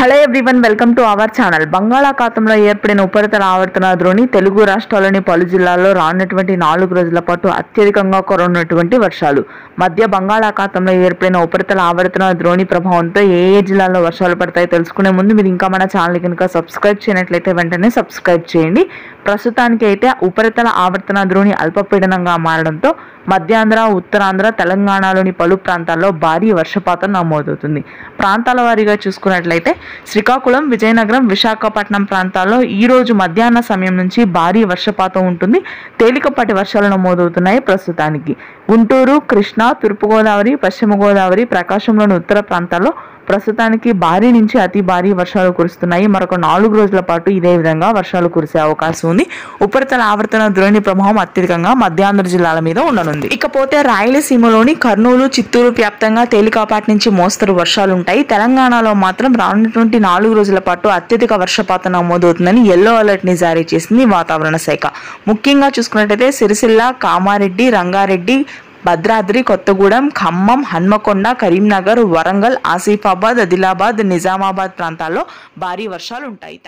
Hello everyone, welcome to our channel. బంగాళాఖాతంలో ఏర్పడిన ఉపరితల ఆవర్తన ద్రోణి తెలుగు రాష్ట్రాల్లోని పలు జిల్లాల్లో రానున్నటువంటి 4 రోజుల పాటు అత్యధికంగా కురవనున్నటువంటి వర్షాలు. మధ్య బంగాళాఖాతంలో ఏర్పడిన ఉపరితల ఆవర్తన ద్రోణి ప్రభావంతో ఏ జిల్లాల్లో వర్షాలు పడతాయో తెలుసుకునే ముందు మీరు ఇంకా మన ఛానల్ కనుక సబ్స్క్రైబ్ చేయనట్లయితే వెంటనే సబ్స్క్రైబ్ చేయండి. ప్రస్తుతానికి అయితే ఉపరితల ఆవర్తన ద్రోణి అల్పపీడనంగా మారడంతో మధ్యాంధ్ర, ఉత్తరాంధ్ర, తెలంగాణలోని పలు ప్రాంతాల్లో భారీ వర్షపాతం నమోదవుతుంది. ప్రాంతాల వారీగా చూసుకున్నట్లయితే శ్రీకాకుళం, విజయనగరం, విశాఖపట్నం ప్రాంతాల్లో ఈ రోజు మధ్యాహ్న సమయం నుంచి భారీ వర్షపాతం ఉంటుంది. తేలికపాటి వర్షాలు నమోదవుతున్నాయి. ప్రస్తుతానికి గుంటూరు, కృష్ణా, తూర్పుగోదావరి, పశ్చిమ గోదావరి, ప్రకాశంలోని ఉత్తర ప్రాంతాల్లో ప్రస్తుతానికి భారీ నుంచి అతి భారీ వర్షాలు కురుస్తున్నాయి. మరొక 4 రోజుల పాటు ఇదే విధంగా వర్షాలు కురిసే అవకాశం ఉంది. ఉపరితల ఆవర్తన ద్రోణి ప్రభావం అత్యధికంగా మధ్యాంధ్ర జిల్లాల మీద ఉండనుంది. ఇకపోతే రాయలసీమలోని కర్నూలు, చిత్తూరు వ్యాప్తంగా తేలికపాటి నుంచి మోస్తరు వర్షాలు ఉంటాయి. తెలంగాణలో మాత్రం రానున్నటువంటి 4 రోజుల పాటు అత్యధిక వర్షపాతం నమోదవుతుందని ఎల్లో అలర్ట్ ని జారీ చేసింది వాతావరణ శాఖ. ముఖ్యంగా చూసుకున్నట్లయితే సిరిసిల్ల, కామారెడ్డి, రంగారెడ్డి, భద్రాద్రి కొత్తగూడెం, ఖమ్మం, హన్మకొండ, కరీంనగర్, వరంగల్, ఆసిఫాబాద్, ఆదిలాబాద్, నిజామాబాద్ ప్రాంతాల్లో భారీ వర్షాలు ఉంటాయి.